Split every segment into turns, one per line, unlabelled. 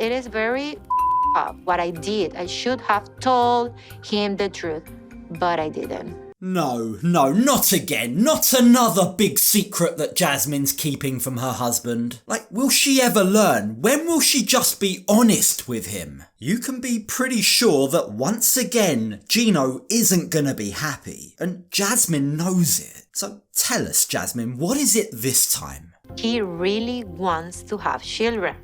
it is very up what I did. I should have told him the truth, but I didn't.
No, not again. Not another big secret that Jasmine's keeping from her husband. Like, will she ever learn? When will she just be honest with him? You can be pretty sure that once again, Gino isn't gonna be happy, and Jasmine knows it. So tell us, Jasmine, what is it this time?
He really wants to have children.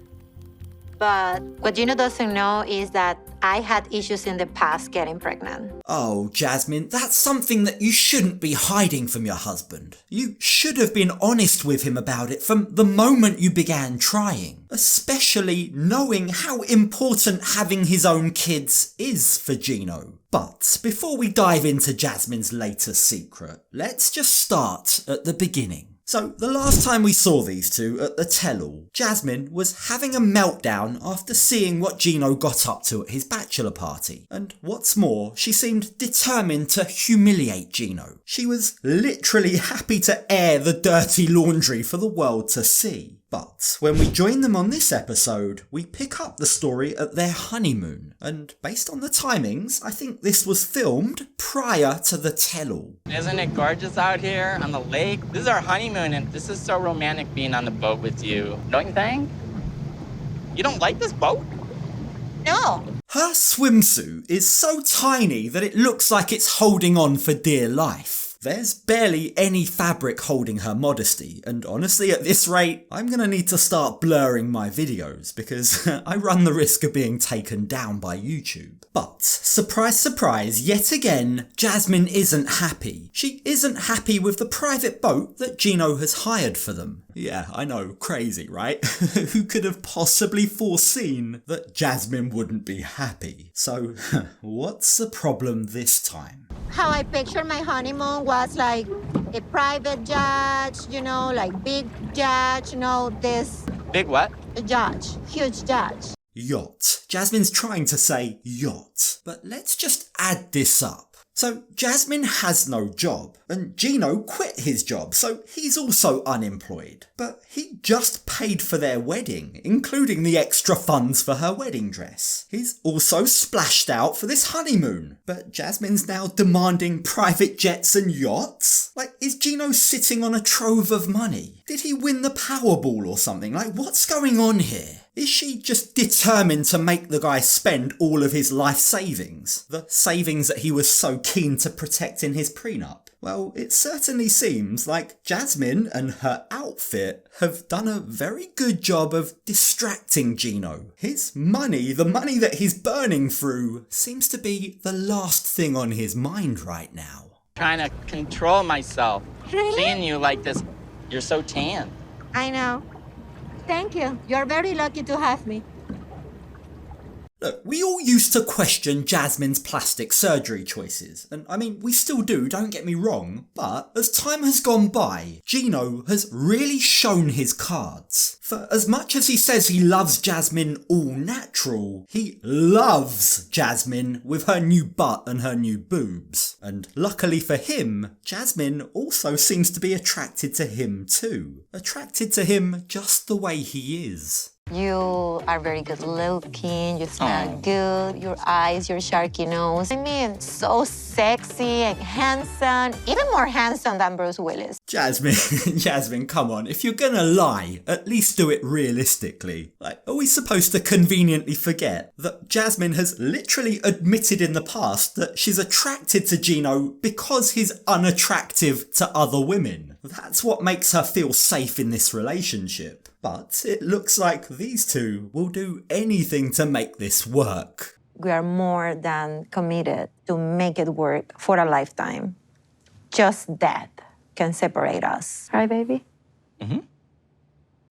But what Gino doesn't know is that I had issues in the past getting pregnant.
Oh, Jasmine, that's something that you shouldn't be hiding from your husband. You should have been honest with him about it from the moment you began trying, especially knowing how important having his own kids is for Gino. But before we dive into Jasmine's latest secret, let's just start at the beginning. So, the last time we saw these two at the tell-all, Jasmine was having a meltdown after seeing what Gino got up to at his bachelor party. And what's more, she seemed determined to humiliate Gino. She was literally happy to air the dirty laundry for the world to see. But when we join them on this episode, we pick up the story at their honeymoon. And based on the timings, I think this was filmed prior to the tell-all.
Isn't it gorgeous out here on the lake? This is our honeymoon and this is so romantic being on the boat with you. Don't you think? You don't like this boat?
No.
Her swimsuit is so tiny that it looks like it's holding on for dear life. There's barely any fabric holding her modesty, and honestly at this rate, I'm gonna need to start blurring my videos because I run the risk of being taken down by YouTube. But, surprise surprise, yet again, Jasmine isn't happy. She isn't happy with the private boat that Gino has hired for them. Yeah, I know, crazy, right? Who could have possibly foreseen that Jasmine wouldn't be happy? So, what's the problem this time?
How I pictured my honeymoon was like a private yacht, like big yacht, this...
Big what?
Yacht, huge yacht.
Yacht. Jasmine's trying to say yacht. But let's just add this up. So Jasmine has no job, and Gino quit his job, so he's also unemployed. But he just paid for their wedding, including the extra funds for her wedding dress. He's also splashed out for this honeymoon, but Jasmine's now demanding private jets and yachts? Like, is Gino sitting on a trove of money? Did he win the Powerball or something? Like, what's going on here? Is she just determined to make the guy spend all of his life savings? The savings that he was so keen to protect in his prenup? Well, it certainly seems like Jasmine and her outfit have done a very good job of distracting Gino. His money, the money that he's burning through, seems to be the last thing on his mind right now.
Trying to control myself.
Really?
Seeing you like this, you're so tan.
I know. Thank you. You're very lucky to have me.
Look, we all used to question Jasmine's plastic surgery choices, and I mean, we still do, don't get me wrong, but as time has gone by, Gino has really shown his cards. For as much as he says he loves Jasmine all natural, he loves Jasmine with her new butt and her new boobs. And luckily for him, Jasmine also seems to be attracted to him too. Attracted to him just the way he is.
You are very good looking, you smell good, your eyes, your sharky nose. I mean, so sexy and handsome, even more handsome than Bruce Willis.
Jasmine, come on. If you're gonna lie, at least do it realistically. Like, are we supposed to conveniently forget that Jasmine has literally admitted in the past that she's attracted to Gino because he's unattractive to other women? That's what makes her feel safe in this relationship. But it looks like these two will do anything to make this work.
We are more than committed to make it work for a lifetime. Just that can separate us. Right, baby?
Mm-hmm.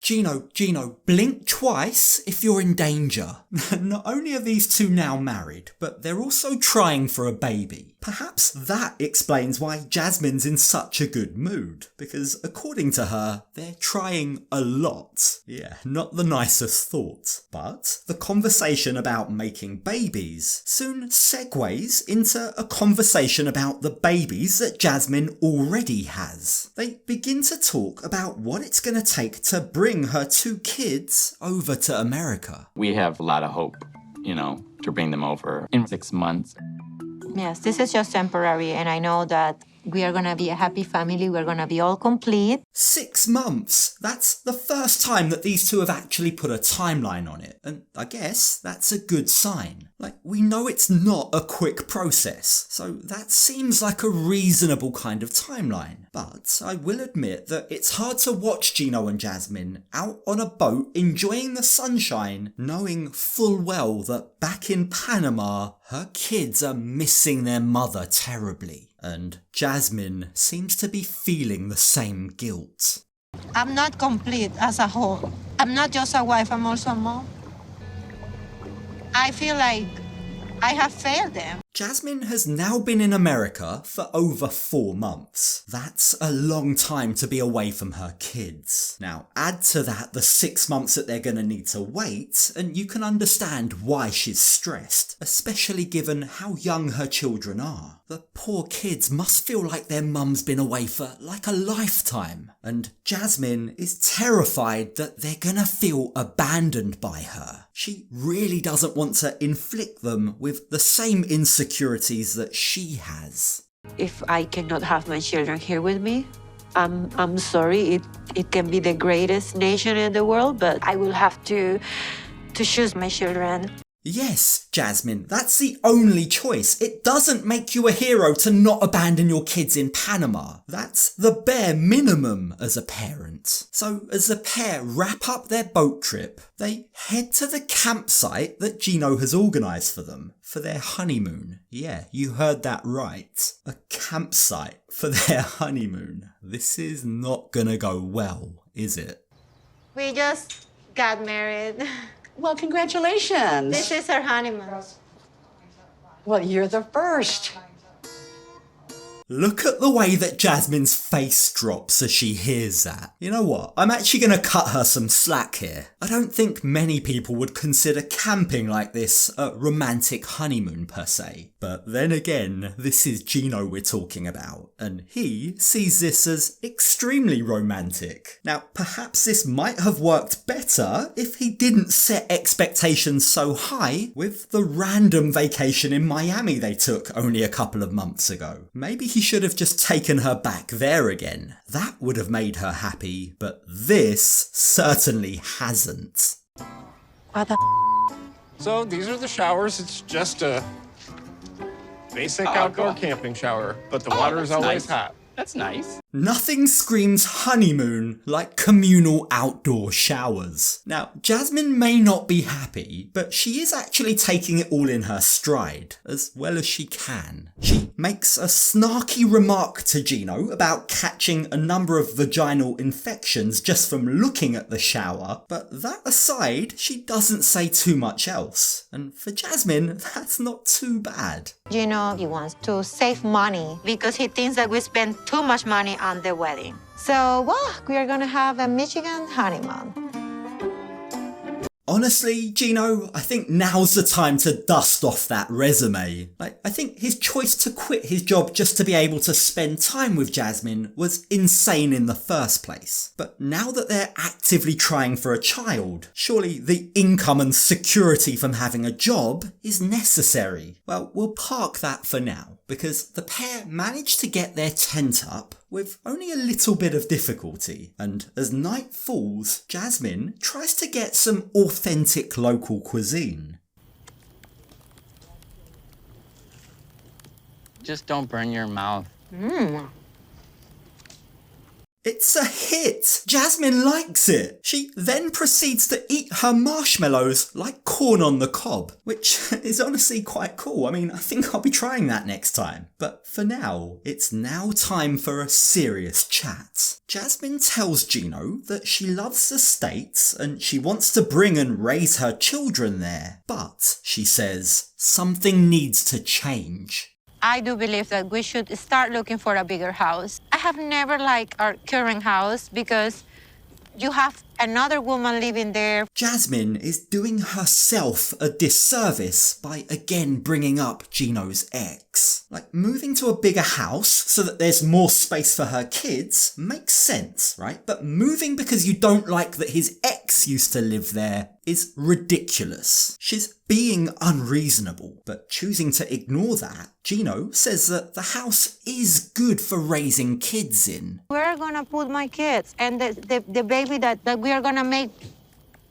Gino, blink twice if you're in danger. Not only are these two now married, but they're also trying for a baby. Perhaps that explains why Jasmine's in such a good mood, because according to her, they're trying a lot. Yeah, not the nicest thought. But the conversation about making babies soon segues into a conversation about the babies that Jasmine already has. They begin to talk about what it's going to take to bring her 2 kids over to America.
We have a lot of hope, to bring them over in 6 months.
Yes, this is just temporary, and I know that we are going to be a happy family. We're going to be all complete.
6 months! That's the first time that these two have actually put a timeline on it, and I guess that's a good sign. We know it's not a quick process, so that seems like a reasonable kind of timeline. But I will admit that it's hard to watch Gino and Jasmine out on a boat enjoying the sunshine, knowing full well that back in Panama, her kids are missing their mother terribly. And Jasmine seems to be feeling the same guilt.
I'm not complete as a whole. I'm not just a wife, I'm also a mom. I feel like I have failed them.
Jasmine has now been in America for over 4 months. That's a long time to be away from her kids. Now, add to that the 6 months that they're going to need to wait, and you can understand why she's stressed, especially given how young her children are. The poor kids must feel like their mum's been away for like a lifetime, and Jasmine is terrified that they're going to feel abandoned by her. She really doesn't want to inflict them with the same insecurities that she has.
If I cannot have my children here with me, I'm sorry. It can be the greatest nation in the world, but I will have to choose my children.
Yes, Jasmine, that's the only choice. It doesn't make you a hero to not abandon your kids in Panama. That's the bare minimum as a parent. So as the pair wrap up their boat trip, they head to the campsite that Gino has organised for them for their honeymoon. Yeah, you heard that right. A campsite for their honeymoon. This is not gonna go well, is it?
We just got married.
Well, congratulations.
This is our honeymoon.
Well, you're the first.
Look at the way that Jasmine's face drops as she hears that. You know what? I'm actually going to cut her some slack here. I don't think many people would consider camping like this a romantic honeymoon per se. But then again, this is Gino we're talking about, and he sees this as extremely romantic. Now, perhaps this might have worked better if he didn't set expectations so high with the random vacation in Miami they took only a couple of months ago. Maybe he should have just taken her back there again. That would have made her happy, but this certainly hasn't.
What the
So these are the showers. It's just a basic outdoor camping shower, but the water is
that's
always
nice.
hot.
That's nice.
Nothing screams honeymoon like communal outdoor showers. Now, Jasmine may not be happy, but she is actually taking it all in her stride, as well as she can. She makes a snarky remark to Gino about catching a number of vaginal infections just from looking at the shower, but that aside, she doesn't say too much else. And for Jasmine, that's not too bad.
You know, he wants to save money because he thinks that we spend too much money on the wedding. So, well, we are gonna have a Michigan honeymoon.
Honestly, Gino, I think now's the time to dust off that resume. I think his choice to quit his job just to be able to spend time with Jasmine was insane in the first place. But now that they're actively trying for a child, surely the income and security from having a job is necessary. Well, we'll park that for now, because the pair managed to get their tent up with only a little bit of difficulty, and as night falls, Jasmine tries to get some authentic local cuisine.
Just don't burn your mouth.
It's a hit! Jasmine likes it! She then proceeds to eat her marshmallows like corn on the cob, which is honestly quite cool. I mean, I think I'll be trying that next time. But for now, it's now time for a serious chat. Jasmine tells Gino that she loves the States and she wants to bring and raise her children there. But, she says, something needs to change.
I do believe that we should start looking for a bigger house. I have never liked our current house because you have another woman living there.
Jasmine is doing herself a disservice by again bringing up Gino's ex. Like, moving to a bigger house so that there's more space for her kids makes sense, right? But moving because you don't like that his ex used to live there is ridiculous. She's being unreasonable, but choosing to ignore that, Gino says that the house is good for raising kids in.
Where are gonna put my kids and the baby that we are gonna make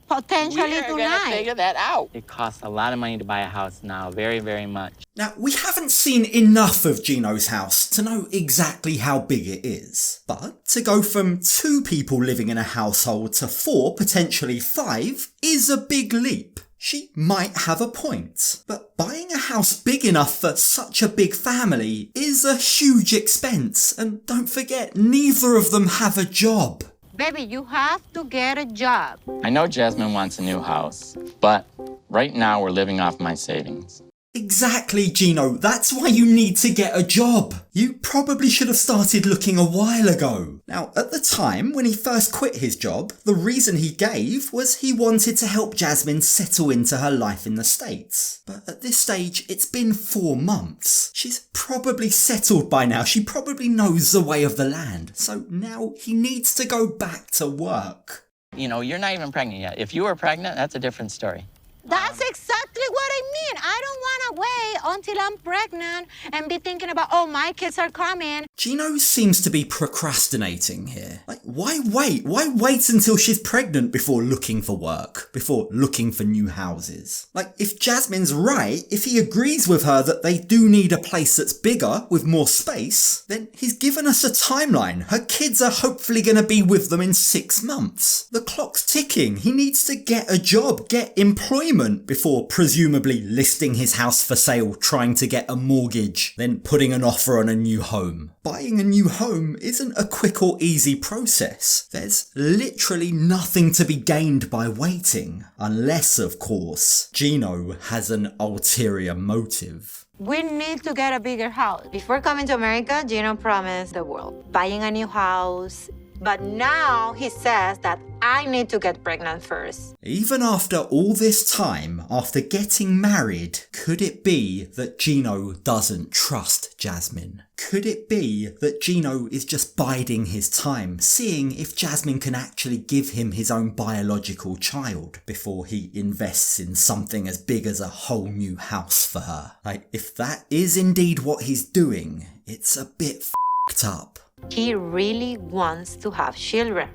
potentially
We're gonna
tonight?
figure that out. It costs a lot of money to buy a house now, very, very much.
Now, we haven't seen enough of Gino's house to know exactly how big it is, but to go from 2 people living in a household to 4, potentially 5, is a big leap. She might have a point, but buying a house big enough for such a big family is a huge expense, and don't forget, neither of them have a job.
Baby, you have to get a job.
I know Jasmine wants a new house, but right now we're living off my savings.
Exactly, Gino. That's why you need to get a job. You probably should have started looking a while ago. Now, at the time, when he first quit his job, the reason he gave was he wanted to help Jasmine settle into her life in the States. But at this stage, it's been 4 months. She's probably settled by now. She probably knows the way of the land. So now he needs to go back to work.
You know, you're not even pregnant yet. If you were pregnant, that's a different story.
That's exactly what I mean. I don't want to wait until I'm pregnant and be thinking about, oh, my kids are coming.
Gino seems to be procrastinating here. Like, why wait? Why wait until she's pregnant before looking for work? Before looking for new houses? Like, if Jasmine's right, if he agrees with her that they do need a place that's bigger, with more space, then he's given us a timeline. Her kids are hopefully going to be with them in 6 months. The clock's ticking. He needs to get a job, get employment before presumably listing his house for sale, trying to get a mortgage, then putting an offer on a new home. Buying a new home isn't a quick or easy process. There's literally nothing to be gained by waiting, unless, of course, Gino has an ulterior motive.
We need to get a bigger house.
Before coming to America, Gino promised the world buying a new house. But now he says that I need to get pregnant first.
Even after all this time, after getting married, could it be that Gino doesn't trust Jasmine? Could it be that Gino is just biding his time, seeing if Jasmine can actually give him his own biological child before he invests in something as big as a whole new house for her? Like, if that is indeed what he's doing, it's a bit f***ed up.
He really wants to have children.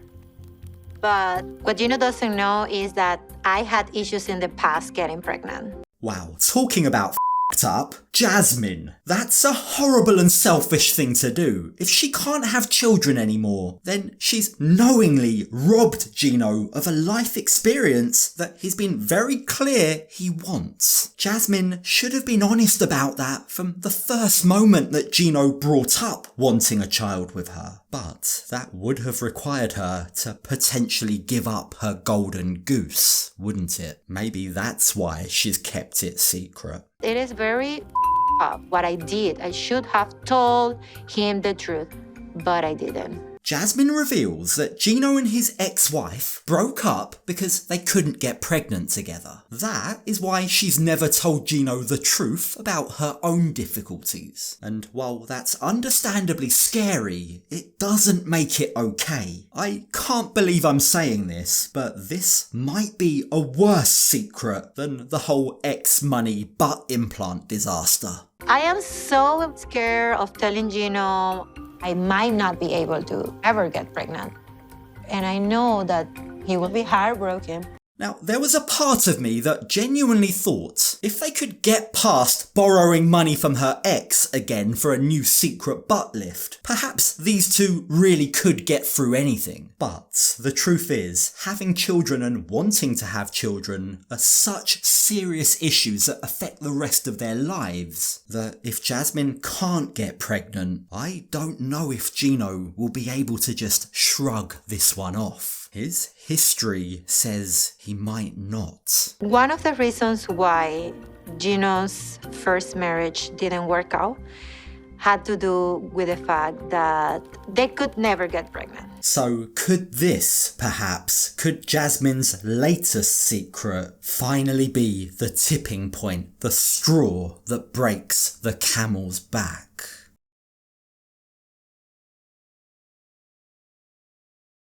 But what Gino doesn't know is that I had issues in the past getting pregnant.
Wow, talking about f***ed up, Jasmine. That's a horrible and selfish thing to do. If she can't have children anymore, then she's knowingly robbed Gino of a life experience that he's been very clear he wants. Jasmine should have been honest about that from the first moment that Gino brought up wanting a child with her. But that would have required her to potentially give up her golden goose, wouldn't it? Maybe that's why she's kept it secret.
It is very up what I did. I should have told him the truth, but I didn't.
Jasmine reveals that Gino and his ex-wife broke up because they couldn't get pregnant together. That is why she's never told Gino the truth about her own difficulties. And while that's understandably scary, it doesn't make it okay. I can't believe I'm saying this, but this might be a worse secret than the whole ex-money butt implant disaster.
I am so scared of telling Gino I might not be able to ever get pregnant. And I know that he will be heartbroken.
Now, there was a part of me that genuinely thought if they could get past borrowing money from her ex again for a new secret butt lift, perhaps these two really could get through anything. But the truth is, having children and wanting to have children are such serious issues that affect the rest of their lives that if Jasmine can't get pregnant, I don't know if Gino will be able to just shrug this one off. His history says he might not.
One of the reasons why why Gino's first marriage didn't work out had to do with the fact that they could never get pregnant.
So could Jasmine's latest secret finally be the tipping point, the straw that breaks the camel's back?